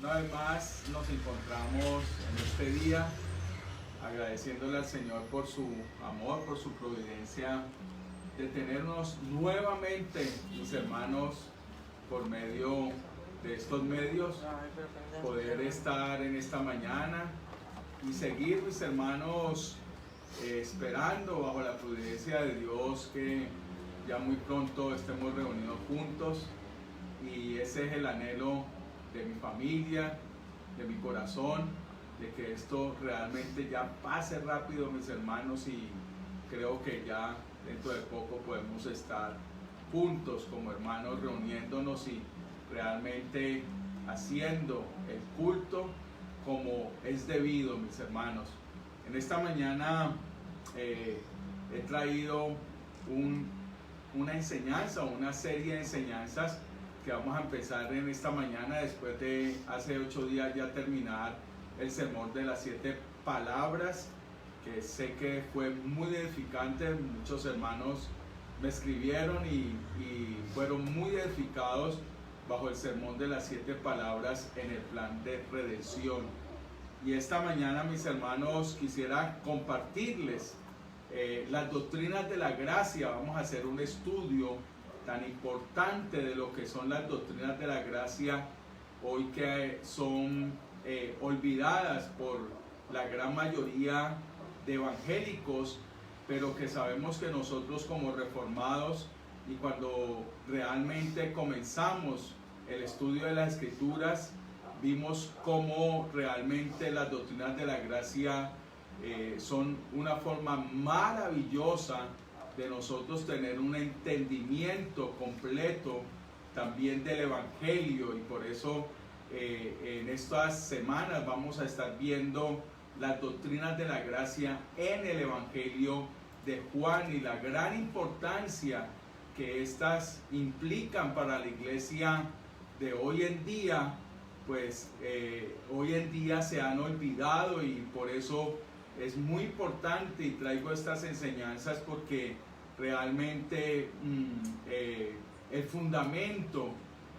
Una vez más nos encontramos en este día agradeciéndole al Señor por su amor, por su providencia de tenernos nuevamente, mis hermanos, por medio de estos medios, poder estar en esta mañana y seguir, mis hermanos, esperando bajo la providencia de Dios que ya muy pronto estemos reunidos juntos, y ese es el anhelo de mi familia, de mi corazón, de que esto realmente ya pase rápido, mis hermanos, y creo que ya dentro de poco podemos estar juntos como hermanos, reuniéndonos y realmente haciendo el culto como es debido, mis hermanos. En esta mañana he traído una enseñanza, una serie de enseñanzas que vamos a empezar en esta mañana, después de hace 8 días ya terminar el sermón de las 7 palabras, que sé que fue muy edificante. Muchos hermanos me escribieron y fueron muy edificados bajo el sermón de las 7 palabras en el plan de redención. Y esta mañana, mis hermanos, quisiera compartirles las doctrinas de la gracia. Vamos a hacer un estudio tan importante de lo que son las doctrinas de la gracia hoy, que son olvidadas por la gran mayoría de evangélicos, pero que sabemos que nosotros como reformados, y cuando realmente comenzamos el estudio de las Escrituras, vimos cómo realmente las doctrinas de la gracia son una forma maravillosa de nosotros tener un entendimiento completo también del Evangelio. Y por eso en estas semanas vamos a estar viendo las doctrinas de la gracia en el Evangelio de Juan y la gran importancia que estas implican para la iglesia de hoy en día. Pues hoy en día se han olvidado, y por eso es muy importante, y traigo estas enseñanzas porque realmente el fundamento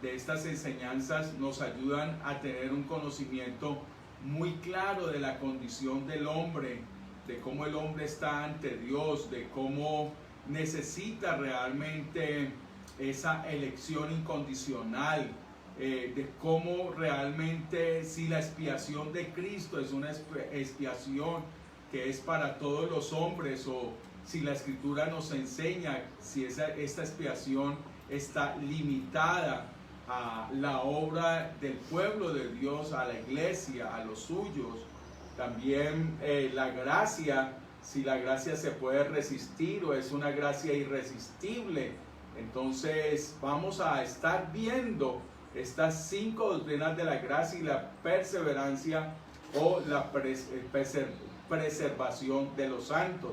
de estas enseñanzas nos ayudan a tener un conocimiento muy claro de la condición del hombre, de cómo el hombre está ante Dios, de cómo necesita realmente esa elección incondicional, de cómo realmente, si la expiación de Cristo es una expiación que es para todos los hombres, o si la Escritura nos enseña si esta expiación está limitada a la obra del pueblo de Dios, a la iglesia, a los suyos. También la gracia, si la gracia se puede resistir o es una gracia irresistible. Entonces vamos a estar viendo estas 5 doctrinas de la gracia y la perseverancia o la preservación de los santos.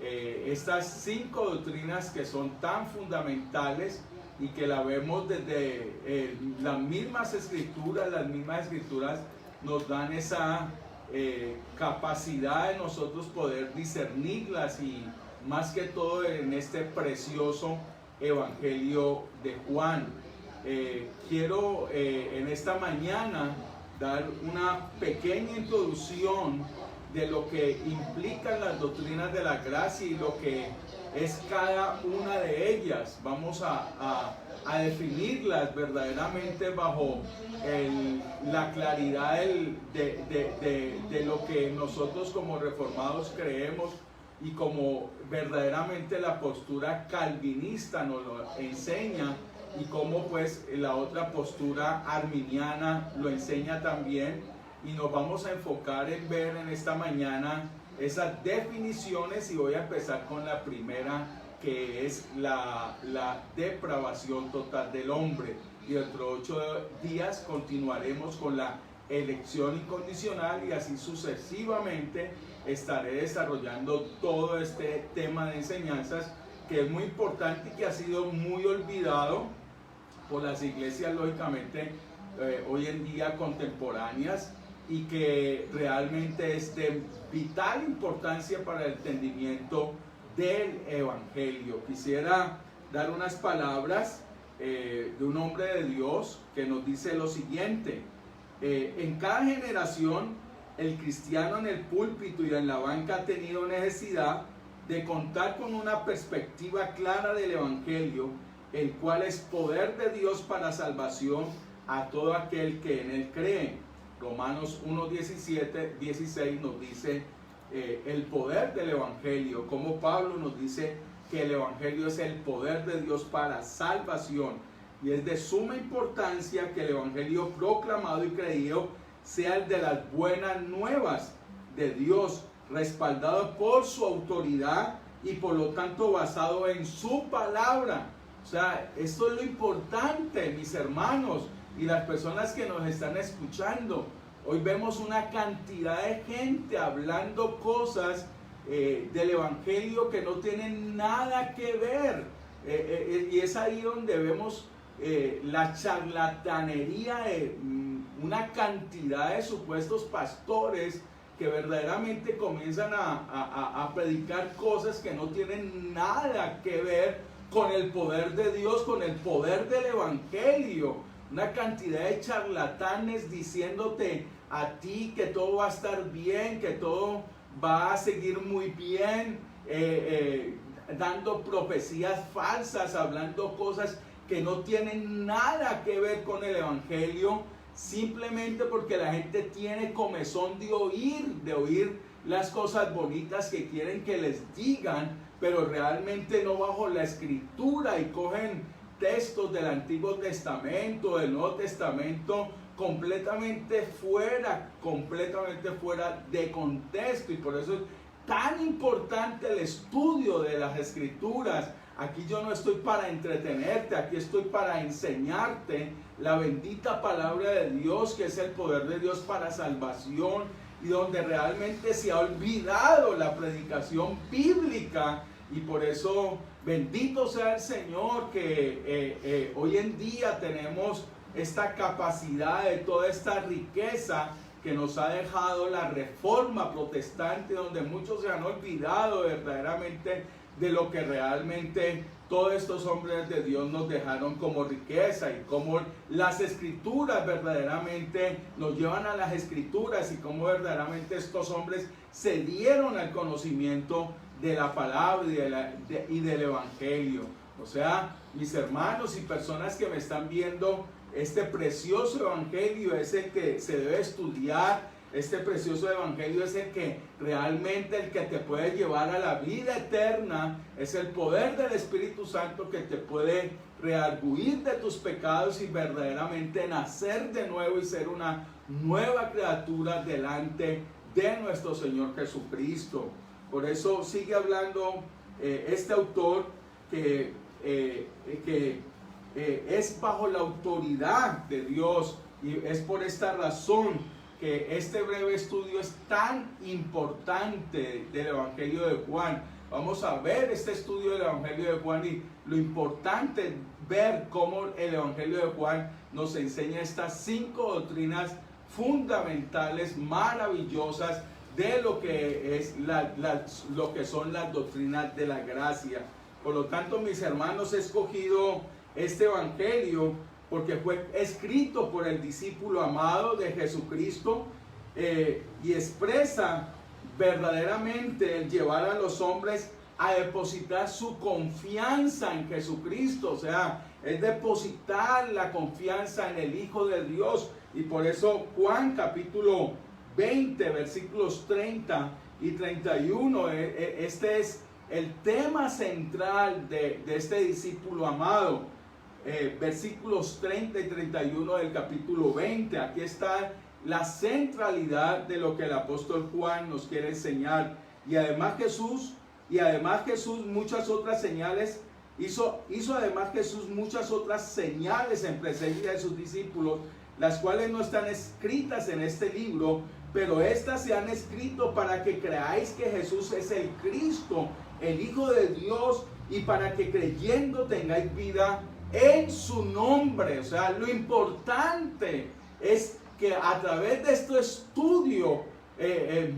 Estas 5 doctrinas que son tan fundamentales y que la vemos desde las mismas escrituras nos dan esa capacidad de nosotros poder discernirlas, y más que todo en este precioso Evangelio de Juan. Quiero en esta mañana dar una pequeña introducción de lo que implican las doctrinas de la gracia y lo que es cada una de ellas. Vamos a definirlas verdaderamente bajo la claridad de lo que nosotros como reformados creemos, y como verdaderamente la postura calvinista nos lo enseña, y como pues la otra postura arminiana lo enseña también. Y nos vamos a enfocar en ver en esta mañana esas definiciones, y voy a empezar con la primera, que es la depravación total del hombre, y dentro de 8 días continuaremos con la elección incondicional, y así sucesivamente estaré desarrollando todo este tema de enseñanzas que es muy importante y que ha sido muy olvidado por las iglesias, lógicamente, hoy en día contemporáneas, y que realmente es de vital importancia para el entendimiento del Evangelio. Quisiera dar unas palabras de un hombre de Dios que nos dice lo siguiente: En cada generación, el cristiano en el púlpito y en la banca ha tenido necesidad de contar con una perspectiva clara del Evangelio, el cual es poder de Dios para salvación a todo aquel que en él cree. Romanos 1:16 nos dice el poder del Evangelio, como Pablo nos dice que el Evangelio es el poder de Dios para salvación, y es de suma importancia que el Evangelio proclamado y creído sea el de las buenas nuevas de Dios, respaldado por su autoridad y por lo tanto basado en su palabra. O sea, esto es lo importante, mis hermanos y las personas que nos están escuchando. Hoy vemos una cantidad de gente hablando cosas del Evangelio que no tienen nada que ver. Y es ahí donde vemos la charlatanería de una cantidad de supuestos pastores que verdaderamente comienzan a predicar cosas que no tienen nada que ver con el poder de Dios, con el poder del Evangelio. Una cantidad de charlatanes diciéndote a ti que todo va a estar bien, que todo va a seguir muy bien, dando profecías falsas, hablando cosas que no tienen nada que ver con el Evangelio, simplemente porque la gente tiene comezón de oír las cosas bonitas que quieren que les digan, pero realmente no bajo la Escritura, y cogen textos del Antiguo Testamento, del Nuevo Testamento, completamente fuera de contexto. Y por eso es tan importante el estudio de las Escrituras. Aquí yo no estoy para entretenerte, aquí estoy para enseñarte la bendita palabra de Dios, que es el poder de Dios para salvación, y donde realmente se ha olvidado la predicación bíblica. Y por eso bendito sea el Señor que hoy en día tenemos esta capacidad de toda esta riqueza que nos ha dejado la Reforma Protestante, donde muchos se han olvidado verdaderamente de lo que realmente todos estos hombres de Dios nos dejaron como riqueza, y cómo las Escrituras verdaderamente nos llevan a las Escrituras, y cómo verdaderamente estos hombres se dieron al conocimiento de la palabra y del Evangelio. O sea, mis hermanos y personas que me están viendo, este precioso Evangelio es el que se debe estudiar. Este precioso Evangelio es el que realmente el que te puede llevar a la vida eterna. Es el poder del Espíritu Santo que te puede redarguir de tus pecados y verdaderamente nacer de nuevo y ser una nueva criatura delante de nuestro Señor Jesucristo. Por eso sigue hablando este autor que es bajo la autoridad de Dios, y es por esta razón que este breve estudio es tan importante del Evangelio de Juan. Vamos a ver este estudio del Evangelio de Juan, y lo importante es ver cómo el Evangelio de Juan nos enseña estas 5 doctrinas fundamentales, maravillosas, de lo que es lo que son las doctrinas de la gracia. Por lo tanto, mis hermanos, he escogido este Evangelio porque fue escrito por el discípulo amado de Jesucristo, y expresa verdaderamente el llevar a los hombres a depositar su confianza en Jesucristo. O sea, es depositar la confianza en el Hijo de Dios. Y por eso Juan capítulo 20 versículos 30 y 31, este es el tema central de este discípulo amado. Versículos 30 y 31 del capítulo 20, aquí está la centralidad de lo que el apóstol Juan nos quiere enseñar. Y además Jesús muchas otras señales, hizo además Jesús muchas otras señales en presencia de sus discípulos, las cuales no están escritas en este libro, pero estas se han escrito para que creáis que Jesús es el Cristo, el Hijo de Dios, y para que creyendo tengáis vida en su nombre. O sea, lo importante es que a través de este estudio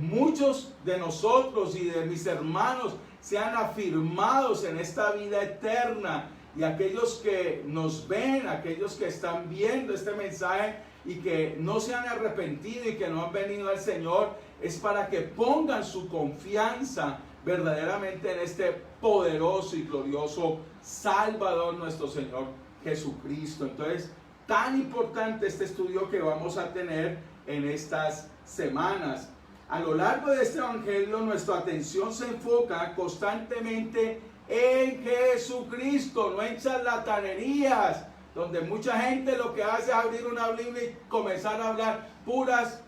muchos de nosotros y de mis hermanos sean afirmados en esta vida eterna, y aquellos que nos ven, aquellos que están viendo este mensaje y que no se han arrepentido y que no han venido al Señor, es para que pongan su confianza verdaderamente en este poderoso y glorioso Salvador, nuestro Señor Jesucristo. Entonces, tan importante este estudio que vamos a tener en estas semanas. A lo largo de este evangelio, nuestra atención se enfoca constantemente en Jesucristo, no en charlatanerías, donde mucha gente lo que hace es abrir una Biblia y comenzar a hablar puras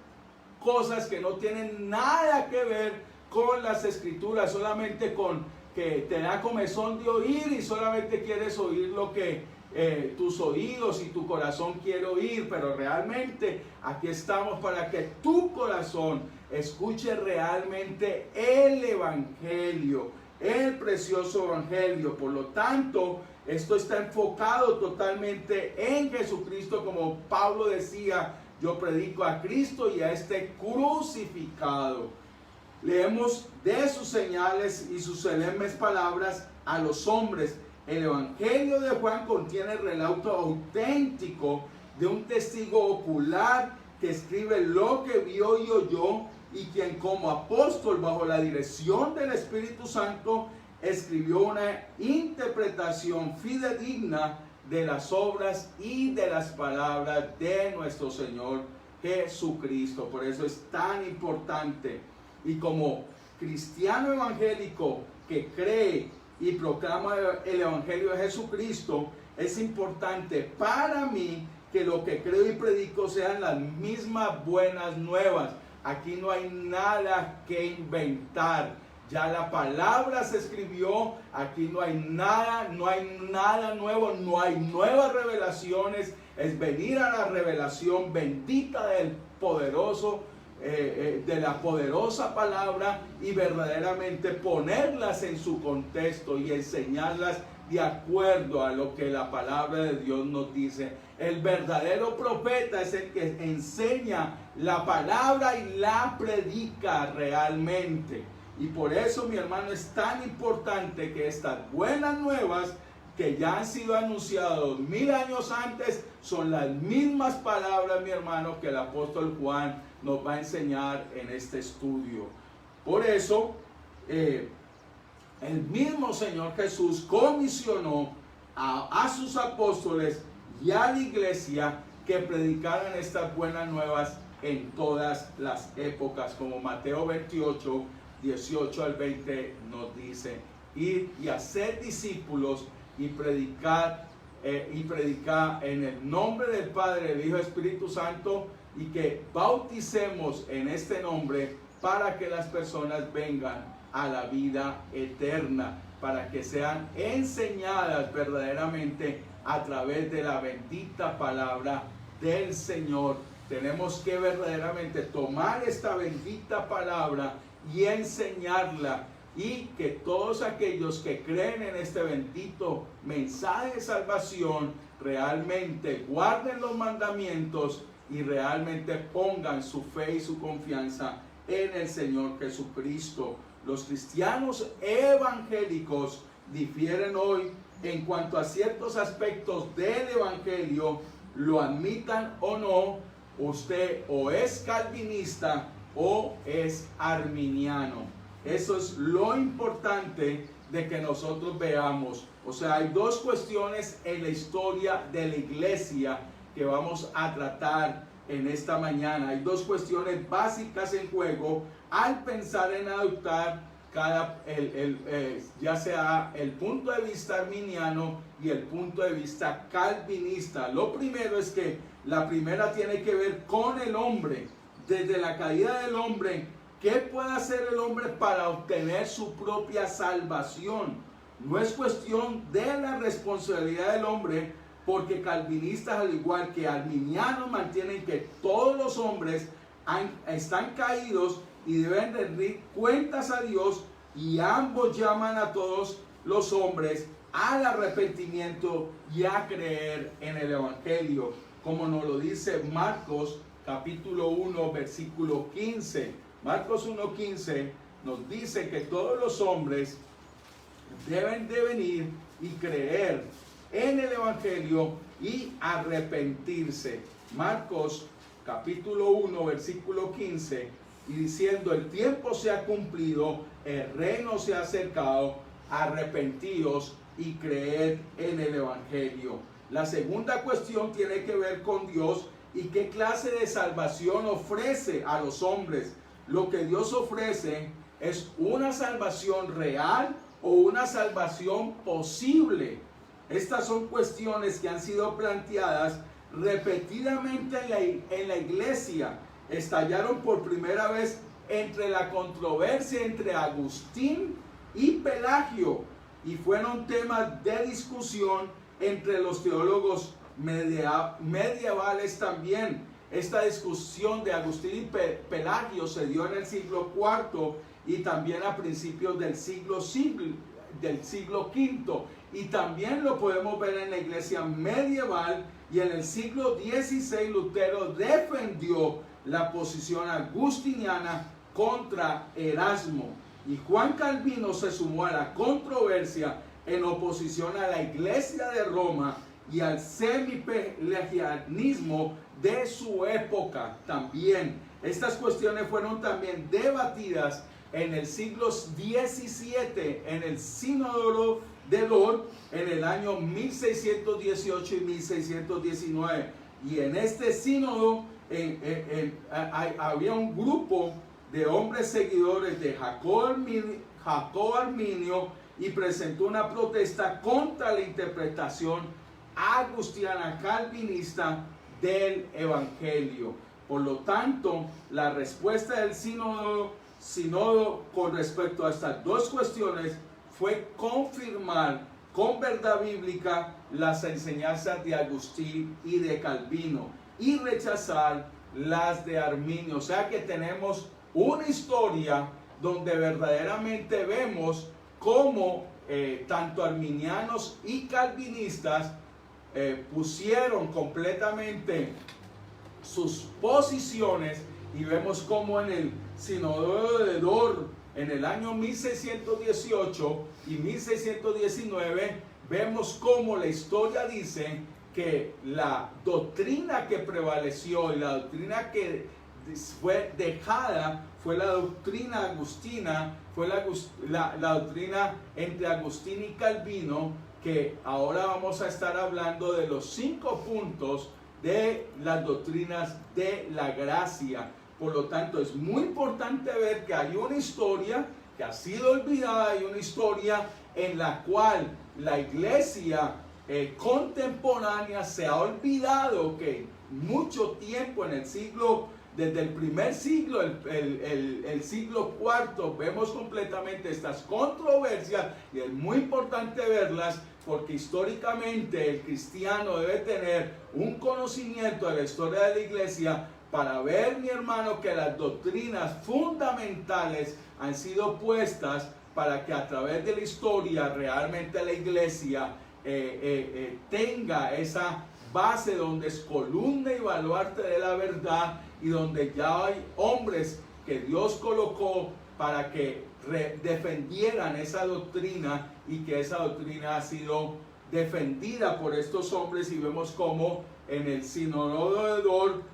cosas que no tienen nada que ver con las Escrituras, solamente con que te da comezón de oír y solamente quieres oír lo que tus oídos y tu corazón quiere oír, pero realmente aquí estamos para que tu corazón escuche realmente el Evangelio, el precioso Evangelio. Por lo tanto, esto está enfocado totalmente en Jesucristo, como Pablo decía: yo predico a Cristo y a este crucificado. Leemos de sus señales y sus solemnes palabras a los hombres. El Evangelio de Juan contiene el relato auténtico de un testigo ocular que escribe lo que vio y oyó, y quien como apóstol bajo la dirección del Espíritu Santo escribió una interpretación fidedigna de las obras y de las palabras de nuestro Señor Jesucristo. Por eso es tan importante, y como cristiano evangélico que cree y proclama el Evangelio de Jesucristo, es importante para mí que lo que creo y predico sean las mismas buenas nuevas. Aquí no hay nada que inventar. Ya la palabra se escribió, aquí no hay nada nuevo, no hay nuevas revelaciones. Es venir a la revelación bendita del poderoso, de la poderosa palabra, y verdaderamente ponerlas en su contexto y enseñarlas de acuerdo a lo que la palabra de Dios nos dice. El verdadero profeta es el que enseña la palabra y la predica realmente. Y por eso, mi hermano, es tan importante que estas buenas nuevas que ya han sido anunciadas 2000 años antes son las mismas palabras, mi hermano, que el apóstol Juan nos va a enseñar en este estudio. Por eso, el mismo Señor Jesús comisionó a sus apóstoles y a la iglesia que predicaran estas buenas nuevas en todas las épocas, como Mateo 28, 18 al 20 nos dice: ir y hacer discípulos y predicar en el nombre del Padre, del Hijo y del Espíritu Santo, y que bauticemos en este nombre para que las personas vengan a la vida eterna, para que sean enseñadas verdaderamente a través de la bendita palabra del Señor. Tenemos que verdaderamente tomar esta bendita palabra y enseñarla, y que todos aquellos que creen en este bendito mensaje de salvación realmente guarden los mandamientos y realmente pongan su fe y su confianza en el Señor Jesucristo. Los cristianos evangélicos difieren hoy en cuanto a ciertos aspectos del evangelio, lo admitan o no. Usted o es calvinista o es arminiano. Eso es lo importante de que nosotros veamos. O sea, hay dos cuestiones en la historia de la iglesia que vamos a tratar en esta mañana. Hay dos cuestiones básicas en juego al pensar en adoptar ya sea el punto de vista arminiano y el punto de vista calvinista. Lo primero es que la primera tiene que ver con el hombre. Desde la caída del hombre, ¿qué puede hacer el hombre para obtener su propia salvación? No es cuestión de la responsabilidad del hombre, porque calvinistas, al igual que arminianos, mantienen que todos los hombres están caídos y deben rendir cuentas a Dios, y ambos llaman a todos los hombres al arrepentimiento y a creer en el Evangelio, como nos lo dice Marcos capítulo 1 versículo 15. Marcos 1:15 nos dice que todos los hombres deben de venir y creer en el Evangelio y arrepentirse. Marcos capítulo 1 versículo 15, y diciendo: el tiempo se ha cumplido, el reino se ha acercado, arrepentíos y creed en el Evangelio. La segunda cuestión tiene que ver con Dios y qué clase de salvación ofrece a los hombres. Lo que Dios ofrece es una salvación real o una salvación posible. Estas son cuestiones que han sido planteadas repetidamente en la iglesia. Estallaron por primera vez entre la controversia entre Agustín y Pelagio y fueron temas de discusión entre los teólogos medievales también. Esta discusión de Agustín y Pelagio se dio en el siglo IV y también a principios del siglo V, y también lo podemos ver en la iglesia medieval. Y en el siglo XVI Lutero defendió la posición agustiniana contra Erasmo, y Juan Calvino se sumó a la controversia en oposición a la iglesia de Roma y al semipelagianismo de su época también. Estas cuestiones fueron también debatidas en el siglo XVII en el Sínodo de Dort en el año 1618 y 1619. Y en este sínodo había un grupo de hombres seguidores de Jacobo Arminio y presentó una protesta contra la interpretación agustiniana calvinista del Evangelio. Por lo tanto, la respuesta del sínodo con respecto a estas dos cuestiones fue confirmar con verdad bíblica las enseñanzas de Agustín y de Calvino y rechazar las de Arminio. O sea que tenemos una historia donde verdaderamente vemos cómo tanto arminianos y calvinistas pusieron completamente sus posiciones, y vemos cómo en el Sínodo de Dort en el año 1618 y 1619 vemos cómo la historia dice que la doctrina que prevaleció y la doctrina que fue dejada fue la doctrina agustina, fue la doctrina entre Agustín y Calvino, que ahora vamos a estar hablando de los 5 puntos de las doctrinas de la gracia. Por lo tanto, es muy importante ver que hay una historia que ha sido olvidada, hay una historia en la cual la iglesia contemporánea se ha olvidado que mucho tiempo en el siglo, desde el primer siglo, el siglo IV, vemos completamente estas controversias, y es muy importante verlas porque históricamente el cristiano debe tener un conocimiento de la historia de la iglesia para ver, mi hermano, que las doctrinas fundamentales han sido puestas para que a través de la historia realmente la iglesia tenga esa base donde es columna y baluarte de la verdad, y donde ya hay hombres que Dios colocó para que defendieran esa doctrina, y que esa doctrina ha sido defendida por estos hombres. Y vemos como en el Sínodo de Dort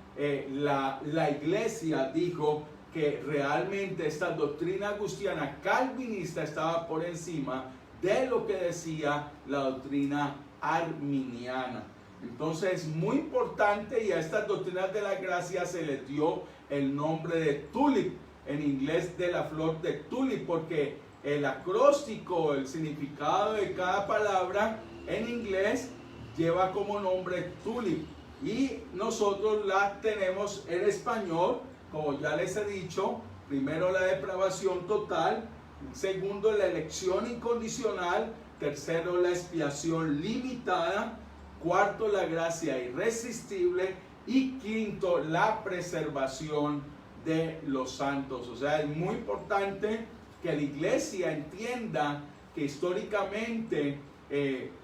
la iglesia dijo que realmente esta doctrina agustiniana calvinista estaba por encima de lo que decía la doctrina arminiana. Entonces es muy importante, y a estas doctrinas de la gracia se les dio el nombre de tulip, en inglés de la flor de tulip, porque el acróstico, el significado de cada palabra en inglés lleva como nombre tulip, y nosotros la tenemos en español, como ya les he dicho: primero, la depravación total; segundo, la elección incondicional; tercero, la expiación limitada; cuarto, la gracia irresistible; y quinto, la preservación de los santos. O sea, es muy importante que la iglesia entienda que históricamente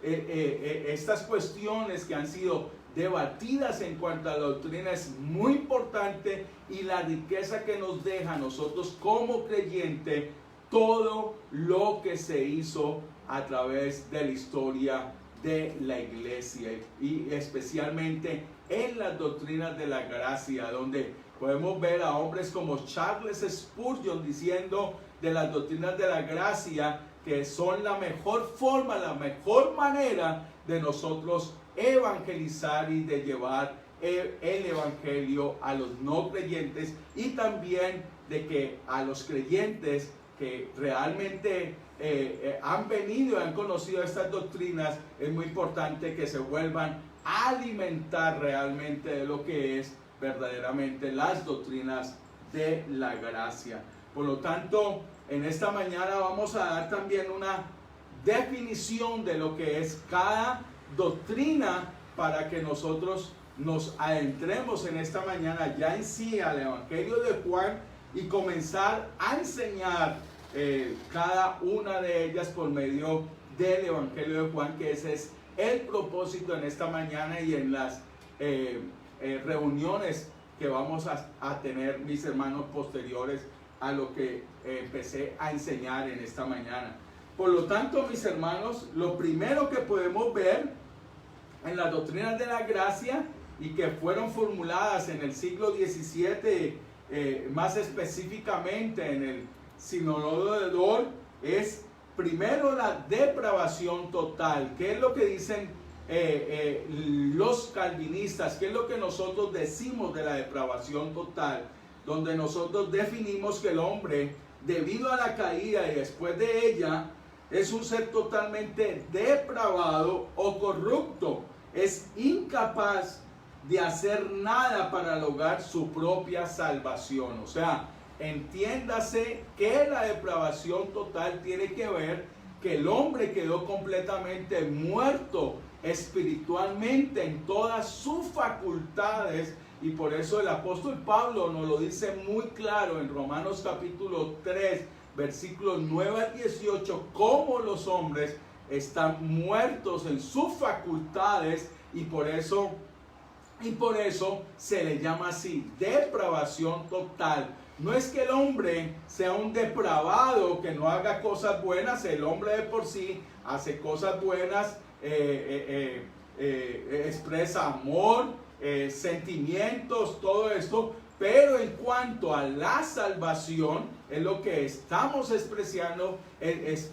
estas cuestiones que han sido debatidas en cuanto a la doctrina es muy importante, y la riqueza que nos deja a nosotros como creyentes todo lo que se hizo a través de la historia de la iglesia, y especialmente en las doctrinas de la gracia, donde podemos ver a hombres como Charles Spurgeon diciendo de las doctrinas de la gracia que son la mejor forma, la mejor manera de nosotros evangelizar y de llevar el evangelio a los no creyentes, y también de que a los creyentes que realmente han venido y han conocido estas doctrinas, es muy importante que se vuelvan a alimentar realmente de lo que es verdaderamente las doctrinas de la gracia. Por lo tanto, en esta mañana vamos a dar también una definición de lo que es cada doctrina, para que nosotros nos adentremos en esta mañana ya en sí al Evangelio de Juan y comenzar a enseñar cada una de ellas por medio del Evangelio de Juan, que ese es el propósito en esta mañana y en las reuniones que vamos a tener, mis hermanos, posteriores a lo que empecé a enseñar en esta mañana. Por lo tanto, mis hermanos, lo primero que podemos ver en las doctrinas de la gracia, y que fueron formuladas en el siglo XVII, más específicamente en el Sínodo de Dort, es primero la depravación total. ¿Qué es lo que dicen los calvinistas? ¿Qué es lo que nosotros decimos de la depravación total? Donde nosotros definimos que el hombre, debido a la caída y después de ella, es un ser totalmente depravado o corrupto. Es incapaz de hacer nada para lograr su propia salvación. O sea, entiéndase que la depravación total tiene que ver que el hombre quedó completamente muerto espiritualmente en todas sus facultades, y por eso el apóstol Pablo nos lo dice muy claro en Romanos capítulo 3, versículos 9 al 18, cómo los hombres están muertos en sus facultades, y por eso se le llama así, depravación total. No es que el hombre sea un depravado que no haga cosas buenas. El hombre de por sí hace cosas buenas, expresa amor, sentimientos, todo esto. Pero en cuanto a la salvación, es lo que estamos expresando, es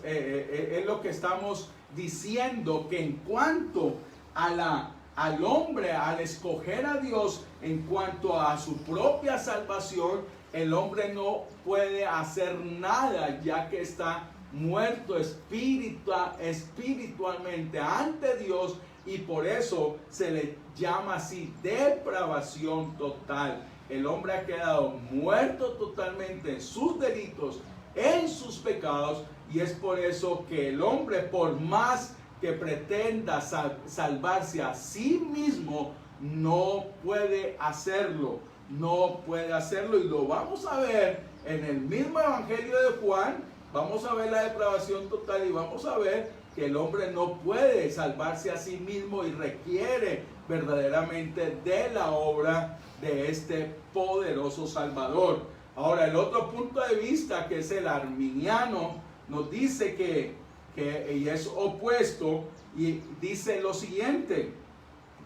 lo que estamos diciendo, que en cuanto al hombre, al escoger a Dios, en cuanto a su propia salvación, el hombre no puede hacer nada, ya que está muerto espiritualmente ante Dios, y por eso se le llama así, depravación total. El hombre ha quedado muerto totalmente en sus delitos, en sus pecados, y es por eso que el hombre, por más que pretenda salvarse a sí mismo, no puede hacerlo. No puede hacerlo, y lo vamos a ver en el mismo Evangelio de Juan. Vamos a ver la depravación total y vamos a ver que el hombre no puede salvarse a sí mismo y requiere verdaderamente de la obra de este poderoso Salvador. Ahora, el otro punto de vista, que es el arminiano, nos dice que y es opuesto, y dice lo siguiente: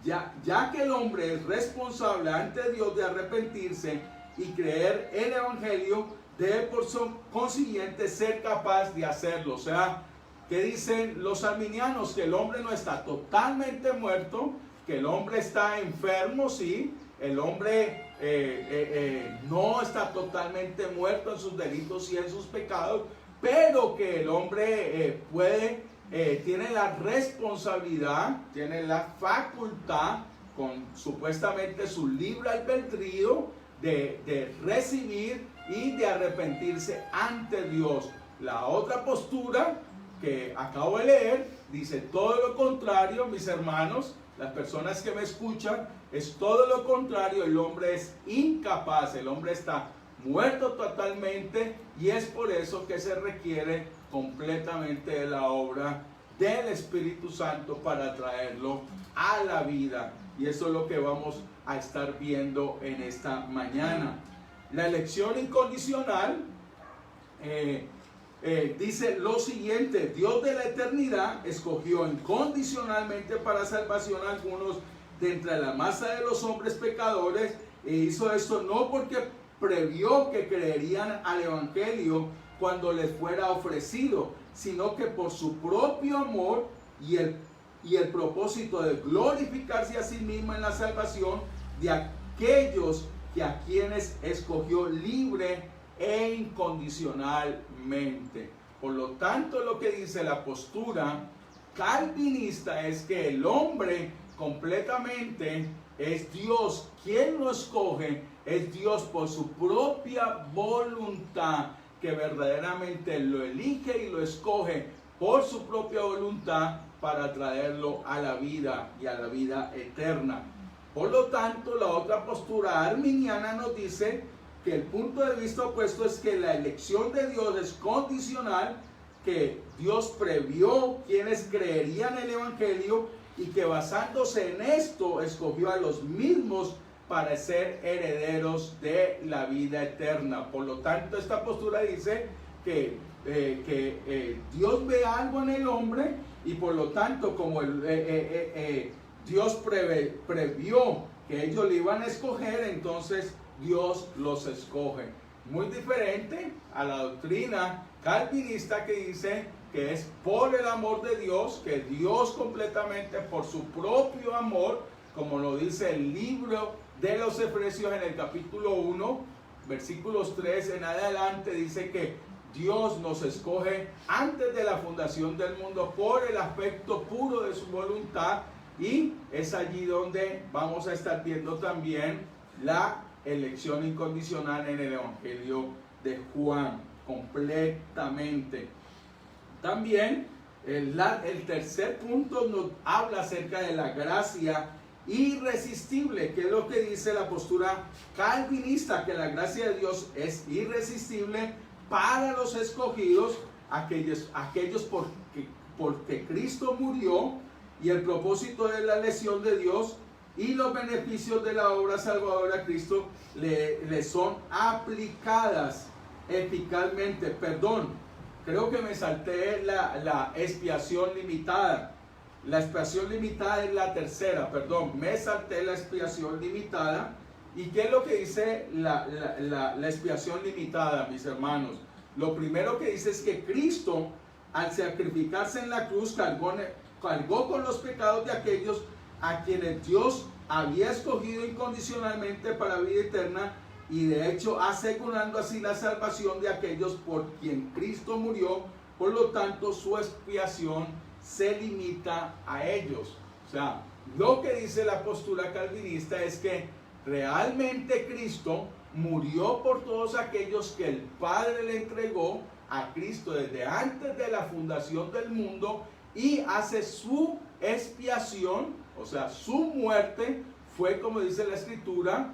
ya que el hombre es responsable ante Dios de arrepentirse y creer el Evangelio, debe por consiguiente ser capaz de hacerlo. O sea, ¿qué dicen los arminianos? Que el hombre no está totalmente muerto, que el hombre está enfermo, sí, el hombre no está totalmente muerto en sus delitos y en sus pecados, pero que el hombre tiene la responsabilidad, tiene la facultad, con supuestamente su libre albedrío, de recibir y de arrepentirse ante Dios. La otra postura que acabo de leer dice todo lo contrario, mis hermanos, las personas que me escuchan, es todo lo contrario. El hombre es incapaz, el hombre está muerto totalmente, y es por eso que se requiere completamente de la obra del Espíritu Santo para traerlo a la vida. Y eso es lo que vamos a estar viendo en esta mañana. La elección incondicional dice lo siguiente: Dios de la eternidad escogió incondicionalmente para salvación a algunos de entre la masa de los hombres pecadores, e hizo esto no porque previó que creerían al evangelio cuando les fuera ofrecido, sino que por su propio amor y el propósito de glorificarse a sí mismo en la salvación de aquellos que a quienes escogió libre e incondicionalmente. Por lo tanto, lo que dice la postura calvinista es que el hombre completamente es Dios quien lo escoge, es Dios por su propia voluntad, que verdaderamente lo elige y lo escoge por su propia voluntad para traerlo a la vida y a la vida eterna. Por lo tanto, la otra postura arminiana nos dice que el punto de vista opuesto es que la elección de Dios es condicional, que Dios previó quienes creerían el evangelio y que basándose en esto escogió a los mismos para ser herederos de la vida eterna. Por lo tanto, esta postura dice que Dios ve algo en el hombre y por lo tanto, como Dios previó que ellos le iban a escoger, entonces Dios los escoge. Muy diferente a la doctrina calvinista que dice que es por el amor de Dios, que Dios completamente por su propio amor, como lo dice el libro de los Efesios en el capítulo 1, versículos 3 en adelante, dice que Dios nos escoge antes de la fundación del mundo por el aspecto puro de su voluntad, y es allí donde vamos a estar viendo también la elección incondicional en el Evangelio de Juan, completamente. También el tercer punto nos habla acerca de la gracia irresistible, que es lo que dice la postura calvinista, que la gracia de Dios es irresistible para los escogidos, aquellos porque Cristo murió, y el propósito de la elección de Dios y los beneficios de la obra salvadora de Cristo le son aplicadas eficazmente. Perdón, creo que me salté la expiación limitada. La expiación limitada es la tercera, perdón, me salté la expiación limitada. ¿Y qué es lo que dice la expiación limitada, mis hermanos? Lo primero que dice es que Cristo, al sacrificarse en la cruz, cargó con los pecados de aquellos a quienes Dios había escogido incondicionalmente para vida eterna, y de hecho asegurando así la salvación de aquellos por quien Cristo murió. Por lo tanto, su expiación se limita a ellos. O sea, lo que dice la postura calvinista es que realmente Cristo murió por todos aquellos que el Padre le entregó a Cristo desde antes de la fundación del mundo, y hace su expiación, o sea, su muerte fue, como dice la Escritura,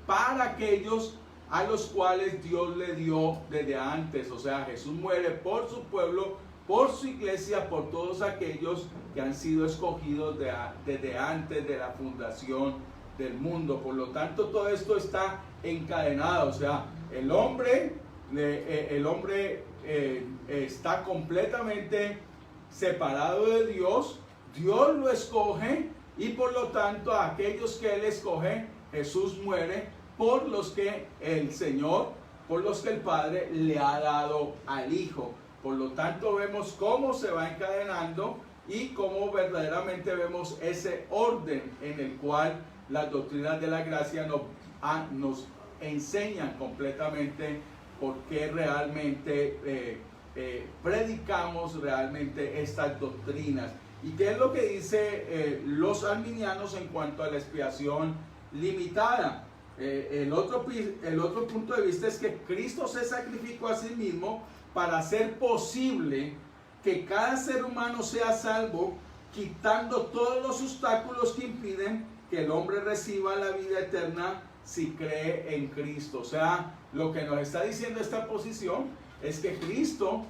para aquellos a los cuales Dios le dio desde antes. O sea, Jesús muere por su pueblo, por su iglesia, por todos aquellos que han sido escogidos desde antes de la fundación del mundo. Por lo tanto, todo esto está encadenado. O sea, el hombre está completamente separado de Dios. Dios lo escoge, y por lo tanto a aquellos que Él escoge, Jesús muere por los que el Señor, por los que el Padre le ha dado al Hijo. Por lo tanto, vemos cómo se va encadenando y cómo verdaderamente vemos ese orden en el cual las doctrinas de la gracia nos enseñan completamente por qué realmente predicamos realmente estas doctrinas. ¿Y qué es lo que dice los arminianos en cuanto a la expiación limitada? El otro punto de vista es que Cristo se sacrificó a sí mismo para hacer posible que cada ser humano sea salvo, quitando todos los obstáculos que impiden que el hombre reciba la vida eterna si cree en Cristo. O sea, lo que nos está diciendo esta posición es que Cristo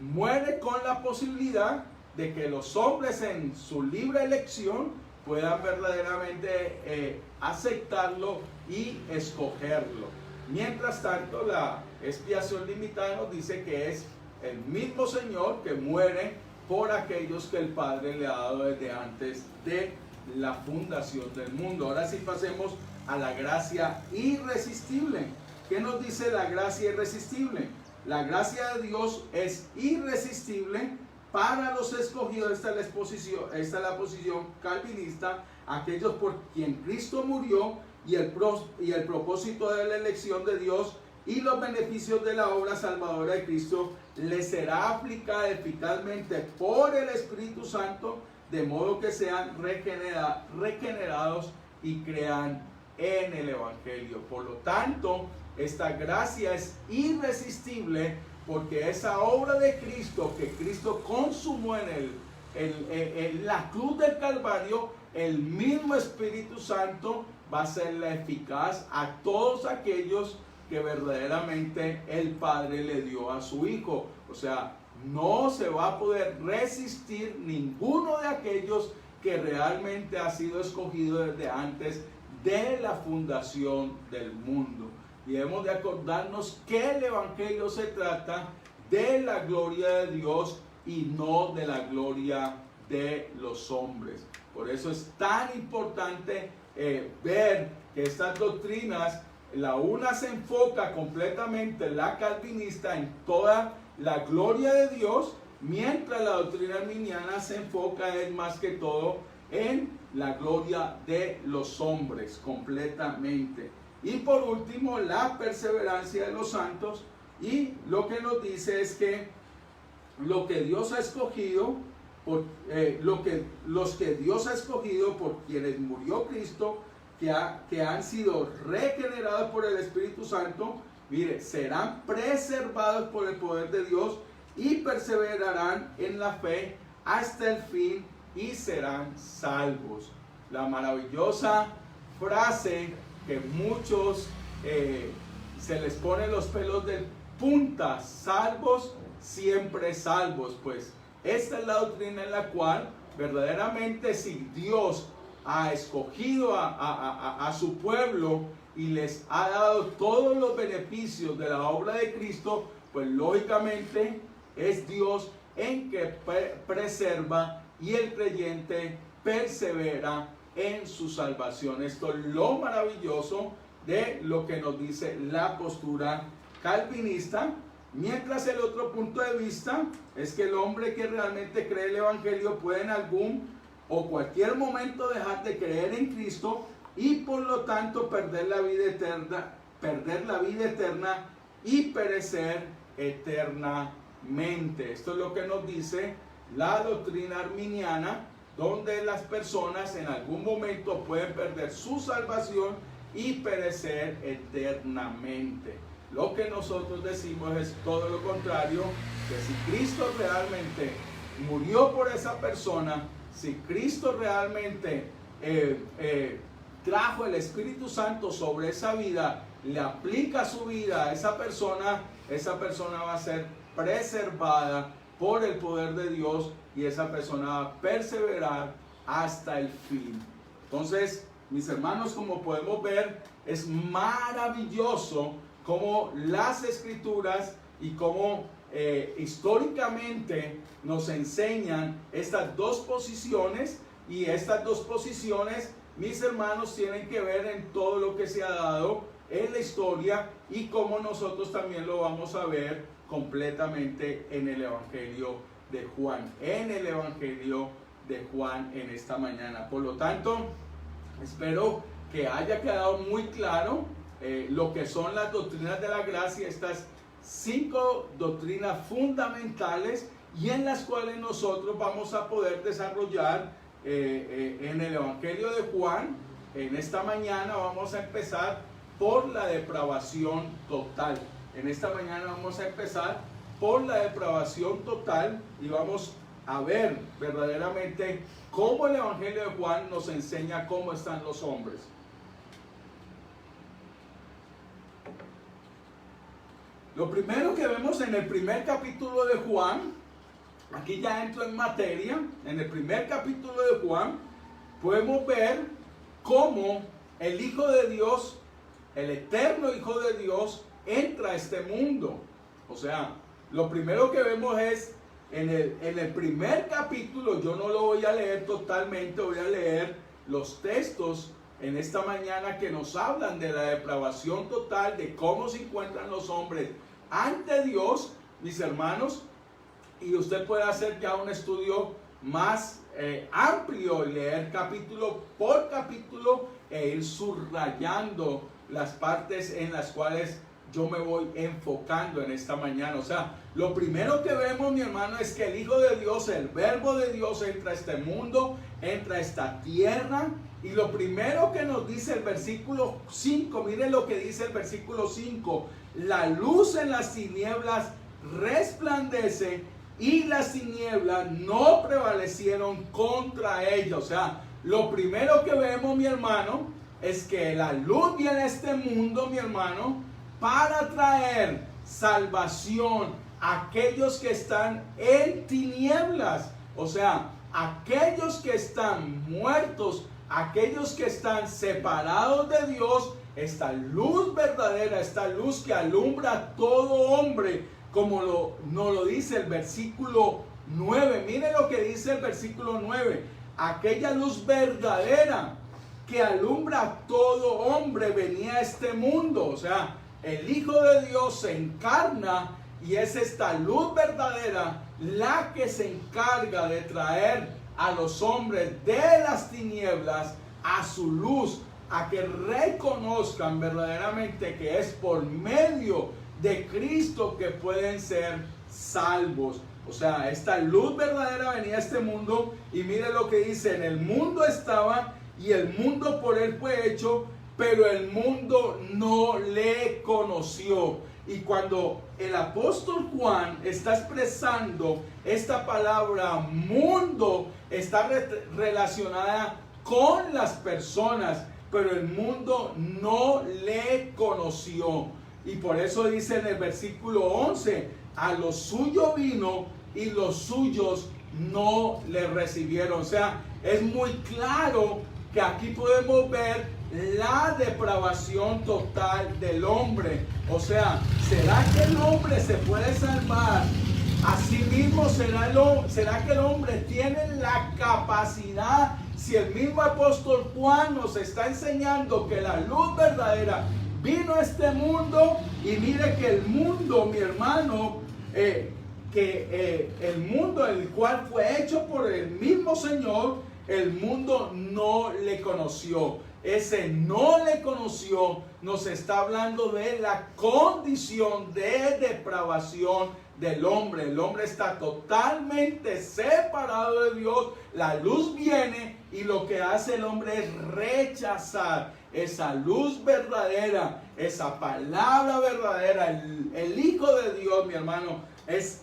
muere con la posibilidad de que los hombres en su libre elección puedan verdaderamente aceptarlo y escogerlo. Mientras tanto, la expiación limitada nos dice que es el mismo Señor que muere por aquellos que el Padre le ha dado desde antes de la fundación del mundo. Ahora sí pasemos a la gracia irresistible. ¿Qué nos dice la gracia irresistible? La gracia de Dios es irresistible para los escogidos. Esta es la posición calvinista, aquellos por quien Cristo murió, y el propósito de la elección de Dios y los beneficios de la obra salvadora de Cristo les será aplicada eficazmente por el Espíritu Santo, de modo que sean regenerados y crean en el Evangelio. Por lo tanto, esta gracia es irresistible, porque esa obra de Cristo, que Cristo consumó en la cruz del Calvario, el mismo Espíritu Santo va a ser la eficaz a todos aquellos que verdaderamente el Padre le dio a su Hijo. O sea, no se va a poder resistir ninguno de aquellos que realmente ha sido escogido desde antes de la fundación del mundo. Y debemos de acordarnos que el Evangelio se trata de la gloria de Dios y no de la gloria de los hombres. Por eso es tan importante ver que estas doctrinas, la una se enfoca completamente, la calvinista, en toda la gloria de Dios, mientras la doctrina arminiana se enfoca más que todo en la gloria de los hombres completamente. Y por último, la perseverancia de los santos, y lo que nos dice es que lo que Dios ha escogido, los que Dios ha escogido, por quienes murió Cristo, que han sido regenerados por el Espíritu Santo, mire, serán preservados por el poder de Dios y perseverarán en la fe hasta el fin y serán salvos. La maravillosa frase que muchos se les ponen los pelos de punta: salvos, siempre salvos. Pues esta es la doctrina en la cual verdaderamente, si Dios ha escogido a su pueblo y les ha dado todos los beneficios de la obra de Cristo, pues lógicamente es Dios en que preserva, y el creyente persevera en su salvación. Esto es lo maravilloso de lo que nos dice la postura calvinista. Mientras el otro punto de vista es que el hombre que realmente cree el Evangelio puede en algún o cualquier momento dejar de creer en Cristo y por lo tanto perder la vida eterna y perecer eternamente. Esto es lo que nos dice la doctrina arminiana, donde las personas en algún momento pueden perder su salvación y perecer eternamente. Lo que nosotros decimos es todo lo contrario, que si Cristo realmente murió por esa persona, si Cristo realmente trajo el Espíritu Santo sobre esa vida, le aplica su vida a esa persona va a ser preservada por el poder de Dios, y esa persona va a perseverar hasta el fin. Entonces, mis hermanos, como podemos ver, es maravilloso cómo las Escrituras y cómo históricamente nos enseñan estas dos posiciones, y estas dos posiciones, mis hermanos, tienen que ver en todo lo que se ha dado en la historia, y cómo nosotros también lo vamos a ver completamente en el Evangelio de Juan, en esta mañana. Por lo tanto, espero que haya quedado muy claro lo que son las doctrinas de la gracia, estas 5 doctrinas fundamentales, y en las cuales nosotros vamos a poder desarrollar en el Evangelio de Juan. En esta mañana vamos a empezar por la depravación total. Y vamos a ver verdaderamente cómo el Evangelio de Juan nos enseña cómo están los hombres. Lo primero que vemos en el primer capítulo de Juan, aquí ya entro en materia, en el primer capítulo de Juan, podemos ver cómo el Hijo de Dios, el eterno Hijo de Dios, entra a este mundo. O sea, lo primero que vemos es en el primer capítulo. Yo no lo voy a leer totalmente, voy a leer los textos en esta mañana que nos hablan de la depravación total, de cómo se encuentran los hombres ante Dios, mis hermanos, y usted puede hacer ya un estudio más amplio, leer capítulo por capítulo e ir subrayando las partes en las cuales yo me voy enfocando en esta mañana. O sea, lo primero que vemos, mi hermano, es que el Hijo de Dios, el Verbo de Dios, entra a este mundo, entra a esta tierra. Y lo primero que nos dice el versículo 5, miren lo que dice el versículo 5: la luz en las tinieblas resplandece y las tinieblas no prevalecieron contra ella. O sea, lo primero que vemos, mi hermano, es que la luz viene a este mundo, mi hermano, para traer salvación a aquellos que están en tinieblas. O sea, aquellos que están muertos, aquellos que están separados de Dios. Esta luz verdadera, esta luz que alumbra a todo hombre, como nos lo dice el versículo 9. Mire lo que dice el versículo 9: aquella luz verdadera que alumbra a todo hombre venía a este mundo. O sea, el Hijo de Dios se encarna y es esta luz verdadera la que se encarga de traer a los hombres de las tinieblas a su luz, a que reconozcan verdaderamente que es por medio de Cristo que pueden ser salvos. O sea, esta luz verdadera venía a este mundo, y mire lo que dice: en el mundo estaba y el mundo por él fue hecho, pero el mundo no le conoció. Y cuando el apóstol Juan está expresando esta palabra mundo, está relacionada con las personas, pero el mundo no le conoció. Y por eso dice en el versículo 11: a lo suyo vino y los suyos no le recibieron. O sea, es muy claro que aquí podemos ver la depravación total del hombre. O sea, ¿será que el hombre se puede salvar a sí mismo? ¿Será que el hombre tiene la capacidad? Si el mismo apóstol Juan nos está enseñando que la luz verdadera vino a este mundo, y mire que el mundo, mi hermano, el mundo el cual fue hecho por el mismo Señor, el mundo no le conoció. Ese no le conoció nos está hablando de la condición de depravación del hombre. El hombre está totalmente separado de Dios. La luz viene y lo que hace el hombre es rechazar esa luz verdadera, esa palabra verdadera. El Hijo de Dios, mi hermano, es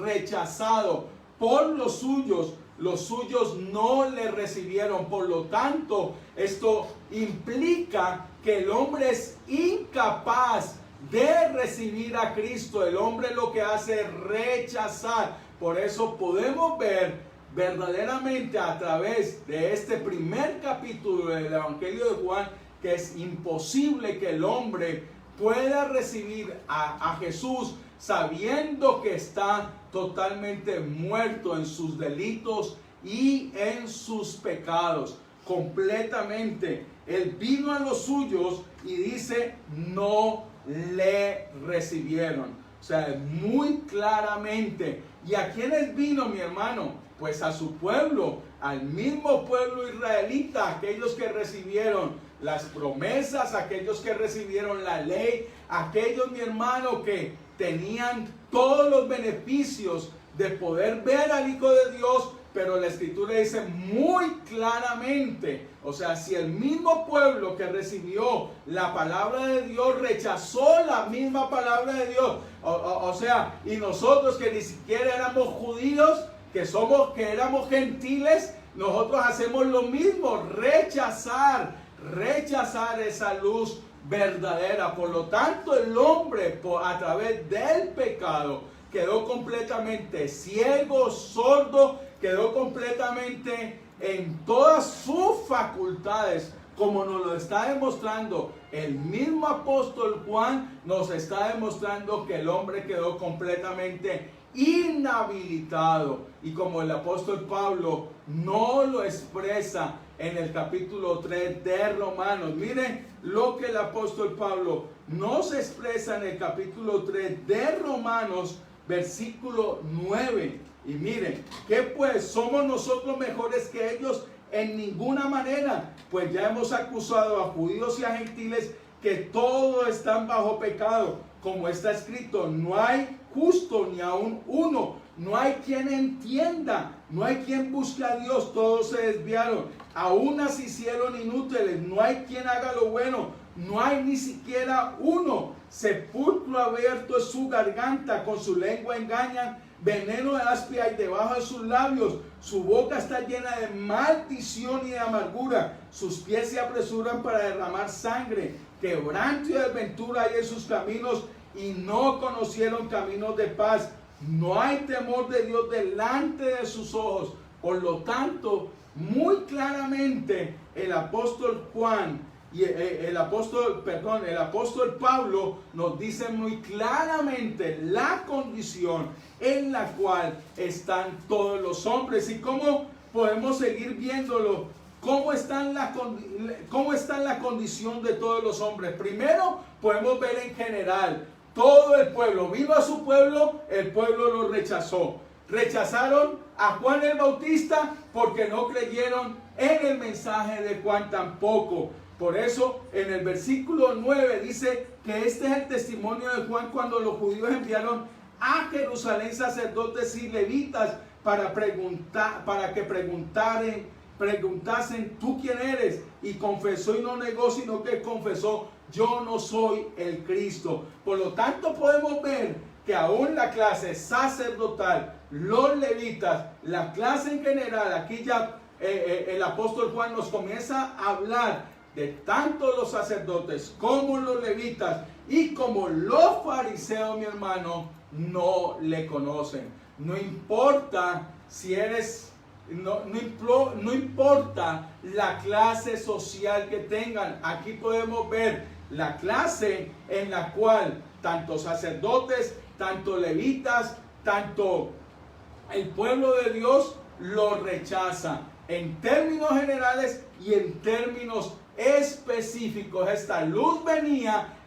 rechazado por los suyos. Los suyos no le recibieron. Por lo tanto, esto implica que el hombre es incapaz de recibir a Cristo. El hombre lo que hace es rechazar. Por eso podemos ver verdaderamente a través de este primer capítulo del Evangelio de Juan que es imposible que el hombre pueda recibir a Jesús sabiendo que está totalmente muerto en sus delitos y en sus pecados. Completamente. Él vino a los suyos y dice: no le recibieron. O sea, muy claramente. ¿Y a quiénes vino, mi hermano? Pues a su pueblo, al mismo pueblo israelita, aquellos que recibieron las promesas, aquellos que recibieron la ley, aquellos, mi hermano, que tenían todos los beneficios de poder ver al Hijo de Dios. Pero la Escritura dice muy claramente, o sea, si el mismo pueblo que recibió la palabra de Dios rechazó la misma palabra de Dios, o sea, y nosotros que ni siquiera éramos judíos, que éramos gentiles, nosotros hacemos lo mismo: rechazar esa luz verdadera. Por lo tanto, el hombre, a través del pecado, quedó completamente ciego, sordo, quedó completamente en todas sus facultades como nos lo está demostrando el mismo apóstol Juan, nos está demostrando que el hombre quedó completamente inhabilitado. Y como el apóstol Pablo no lo expresa en el capítulo 3 de Romanos, miren lo que el apóstol Pablo nos expresa en el capítulo 3 de Romanos, versículo 9. Y miren, ¿qué pues? ¿Somos nosotros mejores que ellos? En ninguna manera, pues ya hemos acusado a judíos y a gentiles que todos están bajo pecado, como está escrito: no hay justo ni aun uno, no hay quien entienda, no hay quien busque a Dios, todos se desviaron, aún se hicieron inútiles, no hay quien haga lo bueno, no hay ni siquiera uno. Sepulcro abierto es su garganta, con su lengua engañan, veneno de áspid hay debajo de sus labios, su boca está llena de maldición y de amargura, sus pies se apresuran para derramar sangre, quebranto y desventura hay en sus caminos, y no conocieron caminos de paz. No hay temor de Dios delante de sus ojos. Por lo tanto, muy claramente el apóstol Juan y el apóstol Pablo nos dice muy claramente la condición en la cual están todos los hombres. ¿Y cómo podemos seguir viéndolo? ¿Cómo está la condición de todos los hombres? Primero podemos ver en general. Todo el pueblo vino a su pueblo, el pueblo lo rechazó. Rechazaron a Juan el Bautista porque no creyeron en el mensaje de Juan tampoco. Por eso en el versículo 9 dice que este es el testimonio de Juan cuando los judíos enviaron a Jerusalén sacerdotes y levitas para que preguntasen: ¿tú quién eres? Y confesó y no negó, sino que confesó: yo no soy el Cristo. Por lo tanto podemos ver que aún la clase sacerdotal, los levitas, la clase en general, aquí ya el apóstol Juan nos comienza a hablar de tanto los sacerdotes como los levitas y como los fariseos, mi hermano, no le conocen. No importa si eres... No importa la clase social que tengan. Aquí podemos ver la clase en la cual tanto sacerdotes, tanto levitas, tanto el pueblo de Dios lo rechaza en términos generales y en términos específicos. Esta luz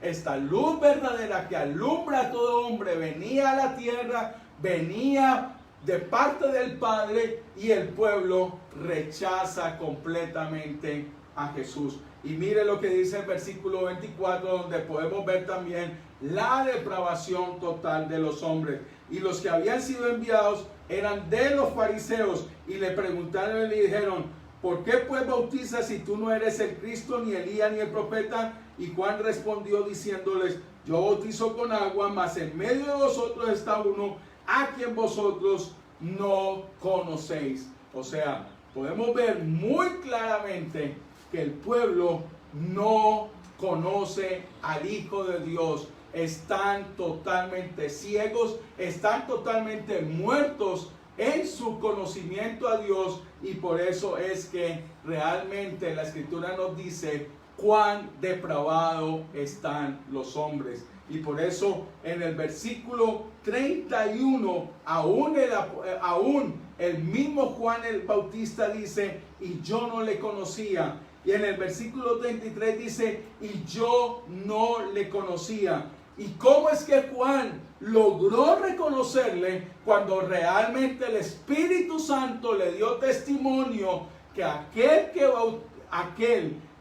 esta luz verdadera que alumbra a todo hombre, venía a la tierra, venía de parte del Padre, y el pueblo rechaza completamente a Jesús. Y mire lo que dice el versículo 24, donde podemos ver también la depravación total de los hombres. Y los que habían sido enviados eran de los fariseos, y le preguntaron y le dijeron: ¿por qué pues bautizas si tú no eres el Cristo, ni Elías, ni el profeta? Y Juan respondió diciéndoles: yo bautizo con agua, mas en medio de vosotros está uno a quien vosotros no conocéis. O sea, podemos ver muy claramente que el pueblo no conoce al Hijo de Dios. Están totalmente ciegos, están totalmente muertos en su conocimiento a Dios, y por eso es que realmente la Escritura nos dice cuán depravados están los hombres. Y por eso en el versículo 31, aún el mismo Juan el Bautista dice: y yo no le conocía. Y en el versículo 33 dice: y yo no le conocía. ¿Y cómo es que Juan logró reconocerle cuando realmente el Espíritu Santo le dio testimonio que aquel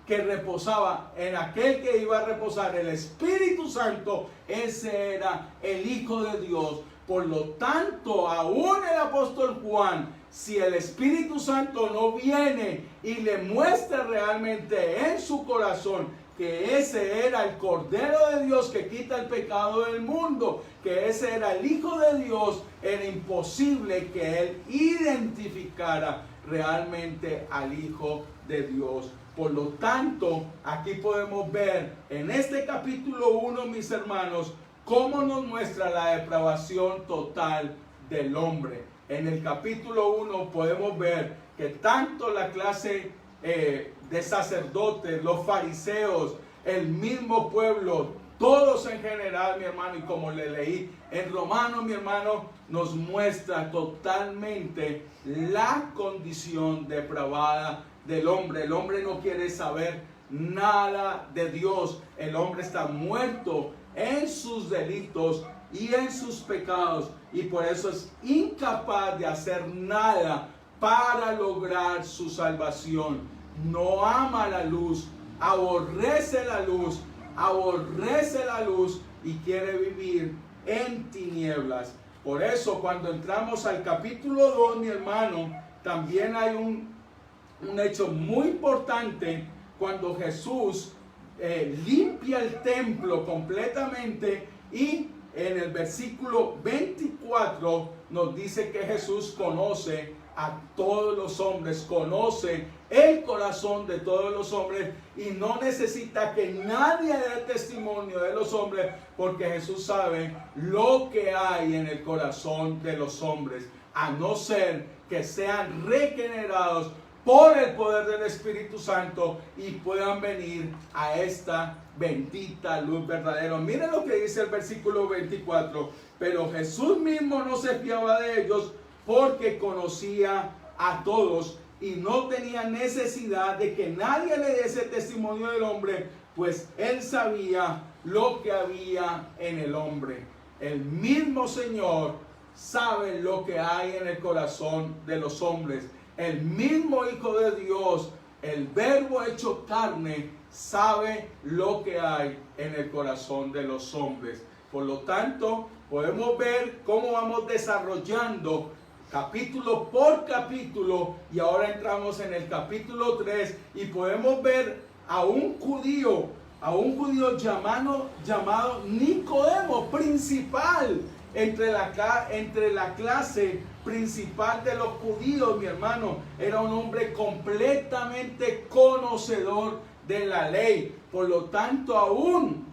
que reposaba, en aquel que iba a reposar el Espíritu Santo, ese era el Hijo de Dios? Por lo tanto, aún el apóstol Juan, si el Espíritu Santo no viene y le muestra realmente en su corazón que ese era el Cordero de Dios que quita el pecado del mundo, que ese era el Hijo de Dios, era imposible que él identificara realmente al Hijo de Dios. Por lo tanto, aquí podemos ver en este capítulo 1, mis hermanos, cómo nos muestra la depravación total del hombre. En el capítulo 1 podemos ver que tanto la clase de sacerdotes, los fariseos, el mismo pueblo, todos en general, mi hermano, y como le leí en Romanos, mi hermano, nos muestra totalmente la condición depravada del hombre. El hombre no quiere saber nada de Dios. El hombre está muerto en sus delitos y en sus pecados, y por eso es incapaz de hacer nada para lograr su salvación. No ama la luz, aborrece la luz y quiere vivir en tinieblas. Por eso cuando entramos al capítulo 2, mi hermano, también hay un hecho muy importante cuando Jesús limpia el templo completamente, y en el versículo 24 nos dice que Jesús conoce a todos los hombres, conoce el corazón de todos los hombres, y no necesita que nadie dé testimonio de los hombres, porque Jesús sabe lo que hay en el corazón de los hombres, a no ser que sean regenerados por el poder del Espíritu Santo y puedan venir a esta bendita luz verdadera. Miren lo que dice el versículo 24. Pero Jesús mismo no se fiaba de ellos, porque conocía a todos y no tenía necesidad de que nadie le diese testimonio del hombre, pues él sabía lo que había en el hombre. El mismo Señor sabe lo que hay en el corazón de los hombres. El mismo Hijo de Dios, el Verbo hecho carne, sabe lo que hay en el corazón de los hombres. Por lo tanto, podemos ver cómo vamos desarrollando capítulo por capítulo, y ahora entramos en el capítulo 3 y podemos ver a un judío llamado Nicodemo, principal entre la clase principal de los judíos, mi hermano. Era un hombre completamente conocedor de la ley. Por lo tanto, aún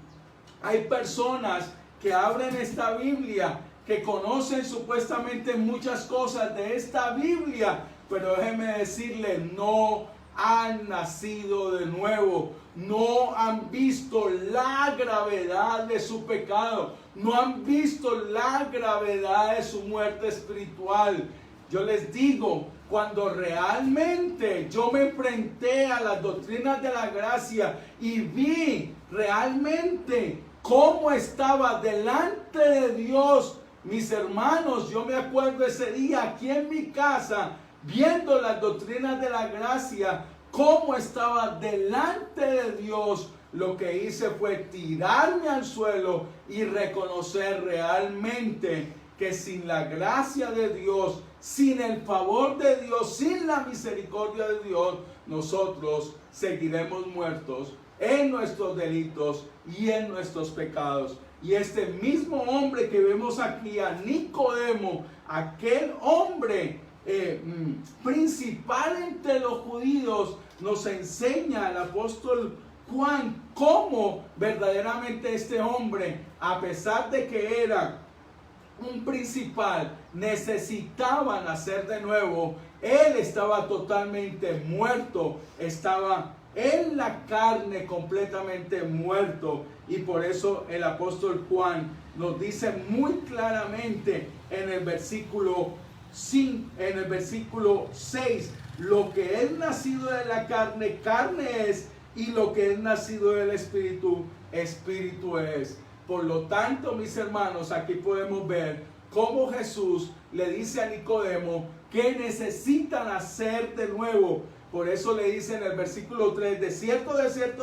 hay personas que abren esta Biblia, que conocen supuestamente muchas cosas de esta Biblia, pero déjeme decirle, no han nacido de nuevo, no han visto la gravedad de su pecado, no han visto la gravedad de su muerte espiritual. Yo les digo, cuando realmente yo me enfrenté a las doctrinas de la gracia y vi realmente cómo estaba delante de Dios, mis hermanos, yo me acuerdo ese día aquí en mi casa, viendo las doctrinas de la gracia, cómo estaba delante de Dios. Lo que hice fue tirarme al suelo y reconocer realmente que sin la gracia de Dios, sin el favor de Dios, sin la misericordia de Dios, nosotros seguiremos muertos en nuestros delitos y en nuestros pecados. Y este mismo hombre que vemos aquí, a Nicodemo, aquel hombre principal entre los judíos, nos enseña el apóstol Juan cómo verdaderamente este hombre, a pesar de que era un principal, necesitaba nacer de nuevo. Él estaba totalmente muerto, estaba en la carne completamente muerto, y por eso el apóstol Juan nos dice muy claramente en el versículo 6, lo que es nacido de la carne, carne es, y lo que es nacido del Espíritu, Espíritu es. Por lo tanto, mis hermanos, aquí podemos ver cómo Jesús le dice a Nicodemo que necesita nacer de nuevo. Por eso le dice en el versículo 3, de cierto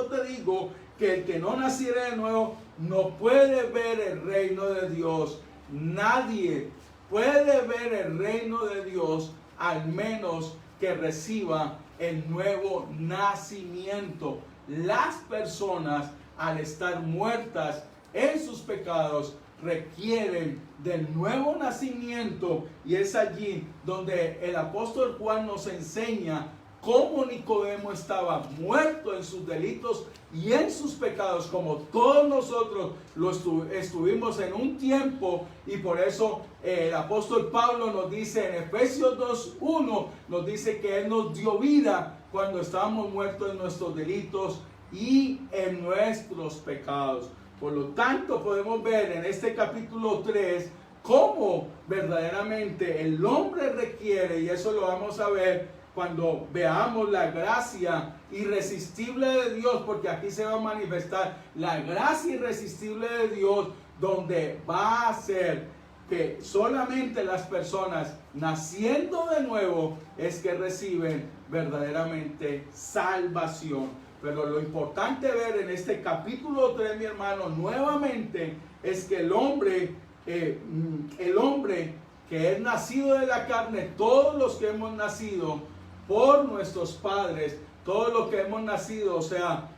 te digo, que el que no naciere de nuevo no puede ver el reino de Dios. Nadie puede ver el reino de Dios al menos que reciba el nuevo nacimiento. Las personas, al estar muertas en sus pecados, requieren del nuevo nacimiento, y es allí donde el apóstol Juan nos enseña cómo Nicodemo estaba muerto en sus delitos y en sus pecados, como todos nosotros lo estuvimos en un tiempo. Y por eso el apóstol Pablo nos dice en Efesios 2:1, nos dice que Él nos dio vida cuando estábamos muertos en nuestros delitos y en nuestros pecados. Por lo tanto, podemos ver en este capítulo 3 cómo verdaderamente el hombre requiere, y eso lo vamos a ver cuando veamos la gracia irresistible de Dios, porque aquí se va a manifestar la gracia irresistible de Dios, donde va a ser que solamente las personas naciendo de nuevo es que reciben verdaderamente salvación. Pero lo importante ver en este capítulo 3, mi hermano, nuevamente es que el hombre que es nacido de la carne, todos los que hemos nacido por nuestros padres, todos los que hemos nacido, o sea,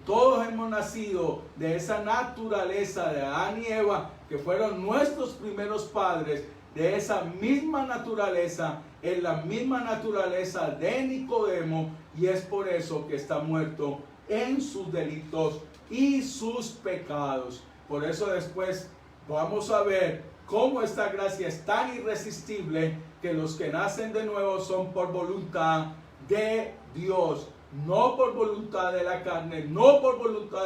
todos hemos nacido de esa naturaleza de Adán y Eva, que fueron nuestros primeros padres, de esa misma naturaleza, en la misma naturaleza de Nicodemo, y es por eso que está muerto en sus delitos y sus pecados. Por eso después vamos a ver cómo esta gracia es tan irresistible, que los que nacen de nuevo son por voluntad de Dios, no por voluntad de la carne, no por voluntad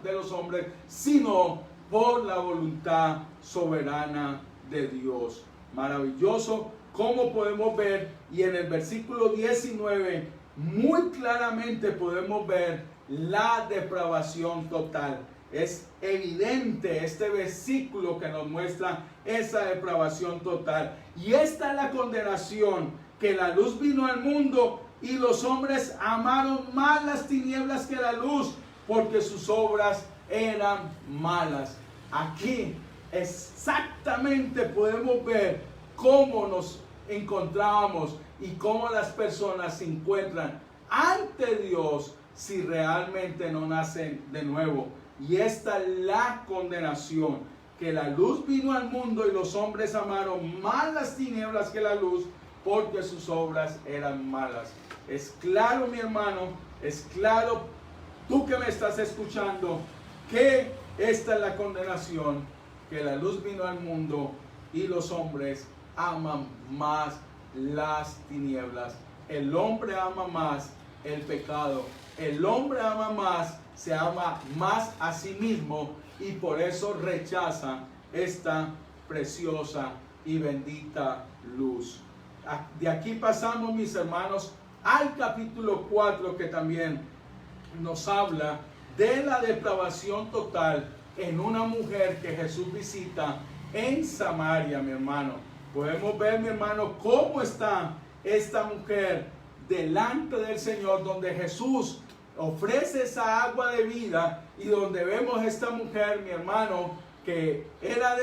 de los hombres, sino por la voluntad soberana de Dios. Maravilloso como podemos ver, y en el versículo 19 muy claramente podemos ver la depravación total. Es evidente este versículo que nos muestra esa depravación total. Y esta es la condenación, que la luz vino al mundo y los hombres amaron más las tinieblas que la luz, porque sus obras eran malas. Aquí exactamente podemos ver cómo nos encontrábamos y cómo las personas se encuentran ante Dios si realmente no nacen de nuevo. Y esta es la condenación, que la luz vino al mundo y los hombres amaron más las tinieblas que la luz, porque sus obras eran malas. Es claro, mi hermano, es claro, tú que me estás escuchando, que esta es la condenación, que la luz vino al mundo y los hombres aman más las tinieblas. El hombre ama más el pecado. El hombre ama más, se ama más a sí mismo, y por eso rechaza esta preciosa y bendita luz. De aquí pasamos, mis hermanos, al capítulo 4, que también nos habla de la depravación total en una mujer que Jesús visita en Samaria, mi hermano. Podemos ver, mi hermano, cómo está esta mujer delante del Señor, donde Jesús ofrece esa agua de vida, y donde vemos esta mujer, mi hermano, que era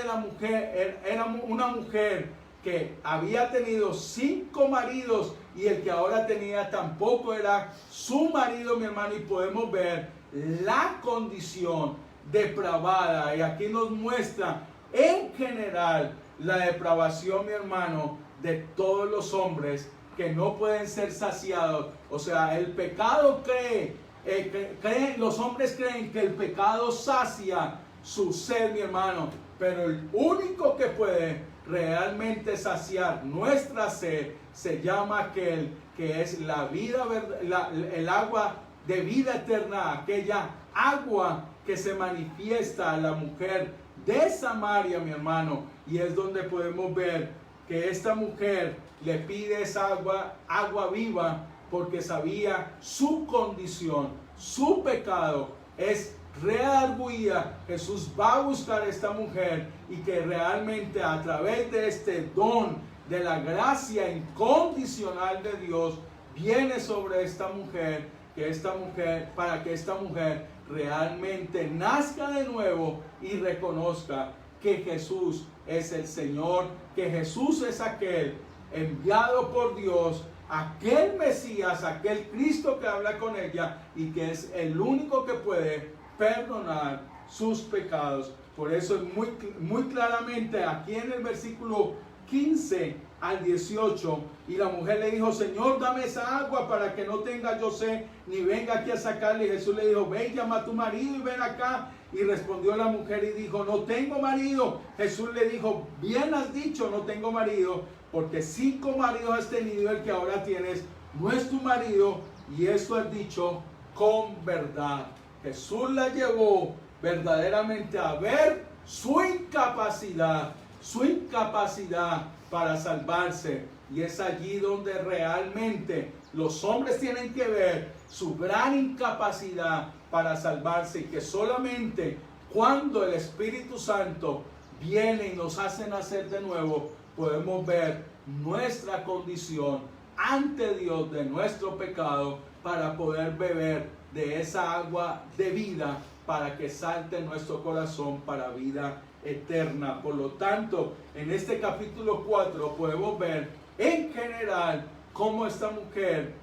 una mujer que había tenido 5 maridos, y el que ahora tenía tampoco era su marido, mi hermano, y podemos ver la condición depravada, y aquí nos muestra en general la depravación, mi hermano, de todos los hombres que no pueden ser saciados. O sea, el pecado los hombres creen que el pecado sacia su sed, mi hermano, pero el único que puede realmente saciar nuestra sed se llama aquel que es la vida, el agua de vida eterna, aquella agua que se manifiesta a la mujer de Samaria, mi hermano, y es donde podemos ver que esta mujer le pide esa agua viva, porque sabía su condición, su pecado es redarguida. Jesús va a buscar a esta mujer, y que realmente a través de este don de la gracia incondicional de Dios viene sobre esta mujer, para que esta mujer realmente nazca de nuevo y reconozca que Jesús es el Señor, que Jesús es aquel enviado por Dios, aquel Mesías, aquel Cristo que habla con ella, y que es el único que puede perdonar sus pecados. Por eso es muy claramente aquí en el versículo 15 al 18, y la mujer le dijo: Señor, dame esa agua para que no tenga yo sed, ni venga aquí a sacarle. Y Jesús le dijo: ven, llama a tu marido y ven acá. Y respondió la mujer y dijo: no tengo marido. Jesús le dijo: bien has dicho, no tengo marido, porque 5 maridos has tenido, el que ahora tienes no es tu marido. Y esto es dicho con verdad. Jesús la llevó verdaderamente a ver su incapacidad para salvarse. Y es allí donde realmente los hombres tienen que ver su gran incapacidad para salvarse, y que solamente cuando el Espíritu Santo viene y nos hace nacer de nuevo, podemos ver nuestra condición ante Dios de nuestro pecado, para poder beber de esa agua de vida, para que salte en nuestro corazón para vida eterna. Por lo tanto, en este capítulo 4 podemos ver en general cómo esta mujer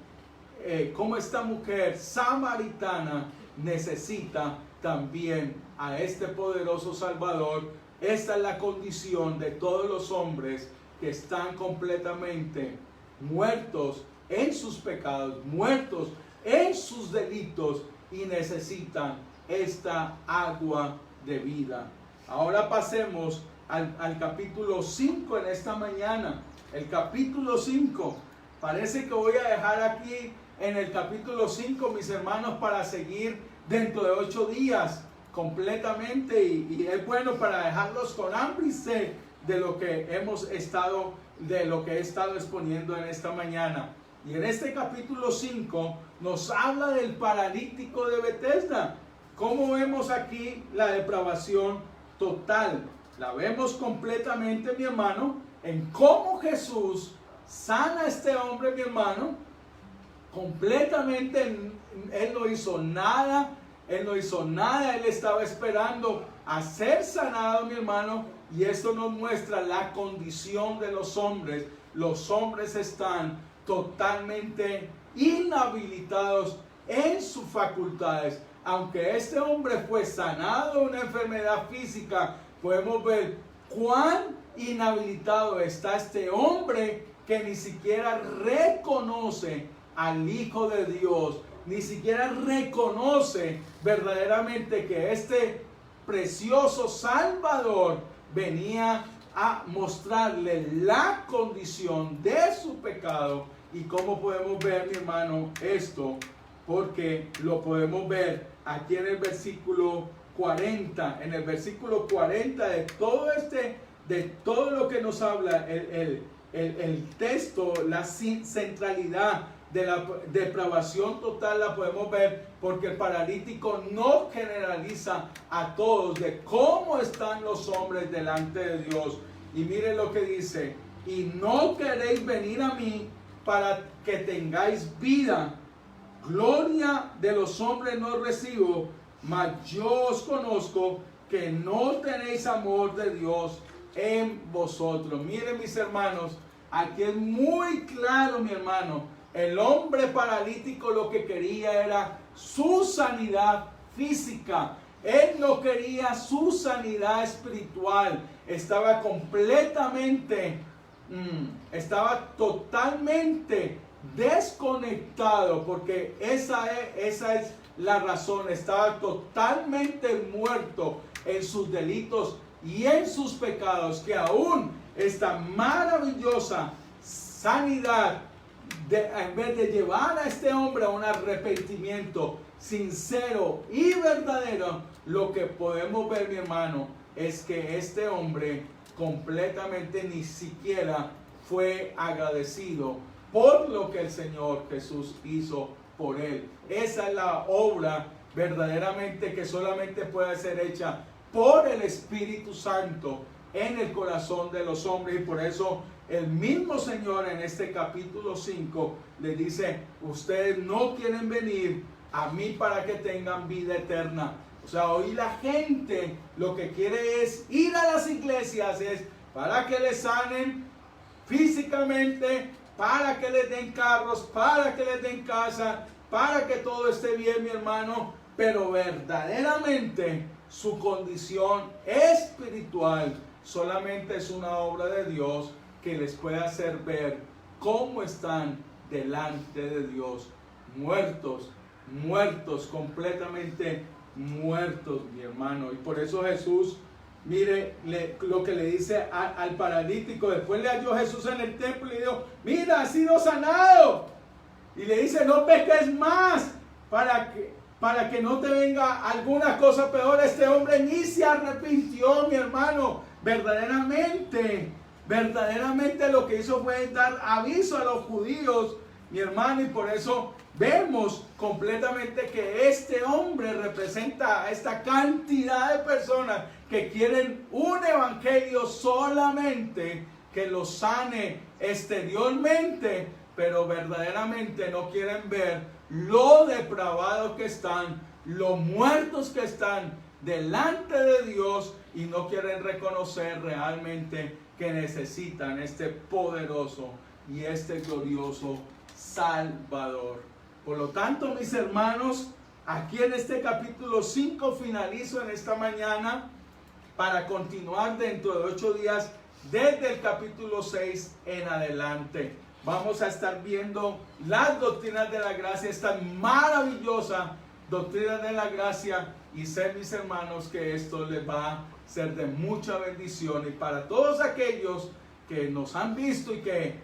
samaritana necesita también a este poderoso Salvador. Esta es la condición de todos los hombres que están completamente muertos en sus pecados, muertos en sus delitos, y necesitan esta agua de vida. Ahora pasemos al capítulo 5 en esta mañana. El capítulo 5, parece que voy a dejar aquí en el capítulo 5, mis hermanos, para seguir dentro de 8 días completamente, y es bueno para dejarlos con hambre y sed de lo que he estado exponiendo en esta mañana. Y en este capítulo 5 nos habla del paralítico de Betesda. ¿Cómo vemos aquí la depravación total? La vemos completamente, mi hermano, en cómo Jesús sana a este hombre, mi hermano, completamente. Él no hizo nada, él estaba esperando a ser sanado, mi hermano, y esto nos muestra la condición de los hombres. Los hombres están totalmente inhabilitados en sus facultades. Aunque este hombre fue sanado de una enfermedad física, podemos ver cuán inhabilitado está este hombre, que ni siquiera reconoce al Hijo de Dios, ni siquiera reconoce verdaderamente que este precioso Salvador venía a mostrarle la condición de su pecado. Y cómo podemos ver, mi hermano, esto, porque lo podemos ver aquí en el versículo 40. En el versículo 40 de todo lo que nos habla el texto, la centralidad de la depravación total la podemos ver, porque el paralítico no generaliza a todos de cómo están los hombres delante de Dios. Y miren lo que dice: y no queréis venir a mí para que tengáis vida. Gloria de los hombres no recibo, mas yo os conozco que no tenéis amor de Dios en vosotros. Miren, mis hermanos, aquí es muy claro, mi hermano. El hombre paralítico lo que quería era su sanidad física. Él no quería su sanidad espiritual. Estaba totalmente desconectado, porque esa es la razón. Estaba totalmente muerto en sus delitos y en sus pecados, que aún esta maravillosa sanidad, en vez de llevar a este hombre a un arrepentimiento sincero y verdadero, lo que podemos ver, mi hermano, es que este hombre completamente ni siquiera fue agradecido por lo que el Señor Jesús hizo por él. Esa es la obra verdaderamente que solamente puede ser hecha por el Espíritu Santo en el corazón de los hombres. Y por eso el mismo Señor en este capítulo 5 les dice: ustedes no quieren venir a mí para que tengan vida eterna. O sea, hoy la gente lo que quiere es ir a las iglesias, es para que les sanen físicamente, para que les den carros, para que les den casa, para que todo esté bien, mi hermano. Pero verdaderamente su condición espiritual solamente es una obra de Dios que les puede hacer ver cómo están delante de Dios, muertos, completamente muertos, mi hermano. Y por eso Jesús, mire lo que le dice al paralítico. Después le halló Jesús en el templo y le dijo: mira, has sido sanado. Y le dice, no peques más para que no te venga alguna cosa peor. Este hombre ni se arrepintió, mi hermano. Verdaderamente lo que hizo fue dar aviso a los judíos, mi hermano, y por eso vemos completamente que este hombre representa a esta cantidad de personas que quieren un evangelio solamente que los sane exteriormente, pero verdaderamente no quieren ver lo depravados que están, lo muertos que están delante de Dios, y no quieren reconocer realmente que necesitan este poderoso y este glorioso Salvador. Por lo tanto, mis hermanos, aquí en este capítulo 5 finalizo en esta mañana para continuar dentro de 8 días desde el capítulo 6 en adelante. Vamos a estar viendo las doctrinas de la gracia, esta maravillosa doctrina de la gracia, y sé, mis hermanos, que esto les va a ser de mucha bendición. Y para todos aquellos que nos han visto y que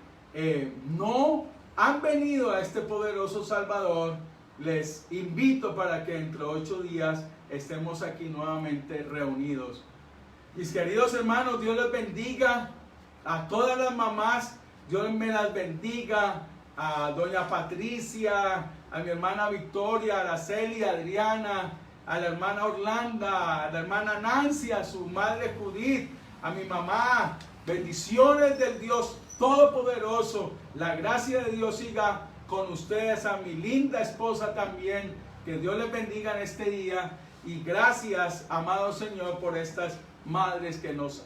no han venido a este poderoso Salvador, les invito para que dentro de 8 días estemos aquí nuevamente reunidos. Mis queridos hermanos, Dios les bendiga a todas las mamás. Dios me las bendiga, a doña Patricia, a mi hermana Victoria, a Araceli, a Adriana, a la hermana Orlanda, a la hermana Nancy, a su madre Judith, a mi mamá. Bendiciones del Dios Todopoderoso. La gracia de Dios siga con ustedes, a mi linda esposa también. Que Dios les bendiga en este día. Y gracias, amado Señor, por estas madres que nos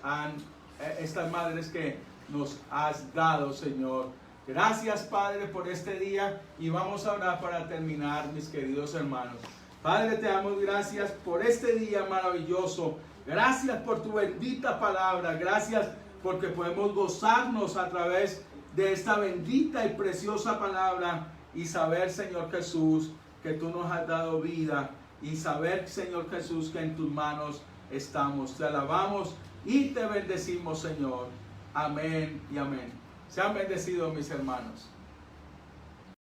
has dado, Señor. Gracias, Padre, por este día, y vamos a orar para terminar, mis queridos hermanos. Padre, te damos gracias por este día maravilloso. Gracias por tu bendita palabra. Gracias porque podemos gozarnos a través de esta bendita y preciosa palabra, y saber, Señor Jesús, que tú nos has dado vida, y saber, Señor Jesús, que en tus manos estamos. Te alabamos y te bendecimos, Señor. Amén y amén. Sean bendecidos, mis hermanos.